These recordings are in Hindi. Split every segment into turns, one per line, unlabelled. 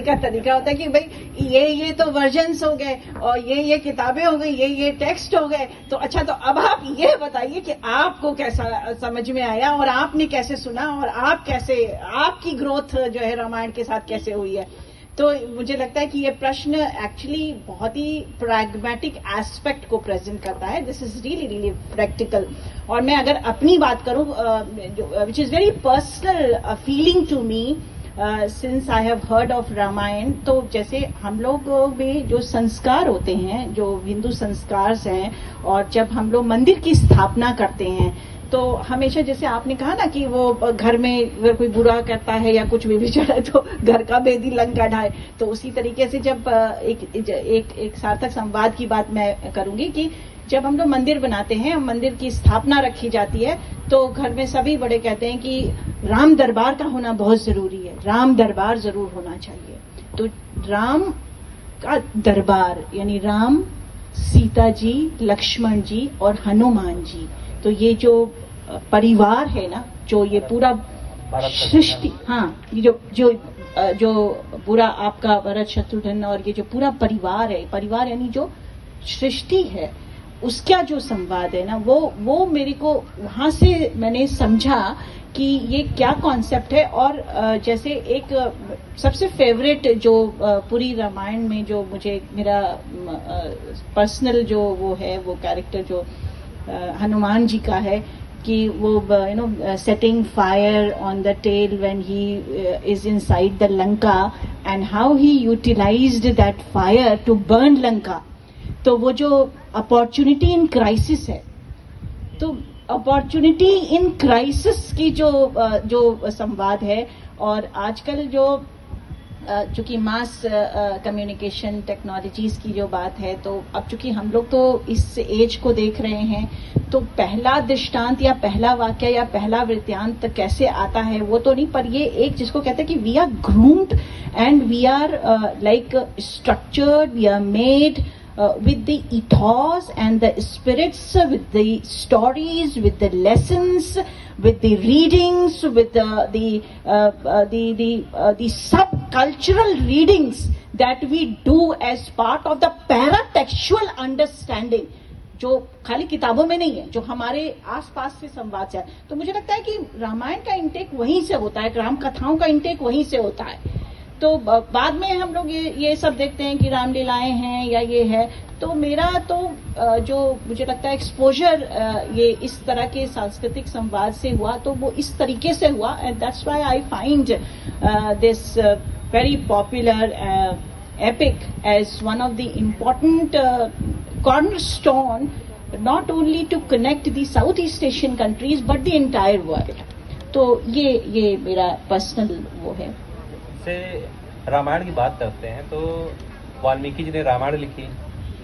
बताने का तरीका होता है कि भाई ये तो वर्जन्स हो गए और ये किताबें हो गई, ये टेक्स्ट हो गए, तो अच्छा तो अब आप ये बताइए कि आपको कैसा समझ में आया और आपने कैसे सुना और आप कैसे, आपकी ग्रोथ जो है रामायण के साथ कैसे हुई है। तो मुझे लगता है कि ये प्रश्न एक्चुअली बहुत ही प्रैग्मेटिक एस्पेक्ट को प्रेजेंट करता है। This is really really practical. और मैं अगर अपनी बात करूं, which is very personal feeling to me since I have heard of Ramayana, तो जैसे हम लोग में जो संस्कार होते हैं, जो हिंदू संस्कार हैं, और जब हम लोग मंदिर की स्थापना करते हैं तो हमेशा, जैसे आपने कहा ना कि वो घर में अगर कोई बुरा करता है या कुछ भी बिछड़ा है तो घर का बेदी लंका ढाए, तो उसी तरीके से जब एक सार्थक संवाद की बात मैं करूंगी कि जब हम लोग मंदिर बनाते हैं, मंदिर की स्थापना रखी जाती है, तो घर में सभी बड़े कहते हैं कि राम दरबार का होना बहुत जरूरी है, राम दरबार जरूर होना चाहिए। तो राम का दरबार यानी राम, सीता जी, लक्ष्मण जी और हनुमान जी, तो ये जो परिवार है ना, जो ये पूरा सृष्टि, हाँ, ये जो पूरा आपका भरत शत्रुघ्न और ये जो पूरा परिवार है, परिवार यानी जो सृष्टि है, उसका जो संवाद है ना, वो मेरे को वहां से मैंने समझा कि ये क्या कॉन्सेप्ट है। और जैसे एक सबसे फेवरेट जो पूरी रामायण में जो मुझे मेरा पर्सनल जो वो है, वो कैरेक्टर जो हनुमान जी का है कि वो setting fire on the tail when he is inside the Lanka and how he utilised that fire to burn Lanka. तो वो जो अपॉर्चुनिटी इन क्राइसिस है, तो अपॉर्चुनिटी इन क्राइसिस की जो संवाद है, और आजकल जो चूंकि मास कम्युनिकेशन टेक्नोलॉजीज की जो बात है, तो अब चूंकि हम लोग तो इस एज को देख रहे हैं, तो पहला दृष्टांत या पहला वाक्य या पहला वृत्तांत कैसे आता है वो तो नहीं, पर ये एक जिसको कहते हैं कि we are groomed and we are like structured, we are made with the ethos and the spirits, with the stories, with the lessons, with the readings, with the subcultural readings that we do as part of the paratextual understanding, जो खाली किताबों में नहीं है, जो हमारे आसपास से संवाद से है। तो मुझे लगता है कि रामायण का इंटेक वहीं से होता है, राम कथाओं का इंटेक वहीं से होता है। तो बाद में हम लोग ये सब देखते हैं कि रामलीलाएं हैं या ये है, तो मेरा तो जो मुझे लगता है एक्सपोजर ये इस तरह के सांस्कृतिक संवाद से हुआ, तो वो इस तरीके से हुआ, and that's why I find this very popular epic as one of the important cornerstone, not only to connect the Southeast Asian countries but the entire world. तो ये मेरा पर्सनल वो है।
से रामायण की बात करते हैं तो वाल्मीकि जी ने रामायण लिखी,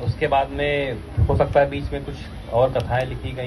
उसके बाद में हो सकता है बीच में कुछ और कथाएं लिखी गई।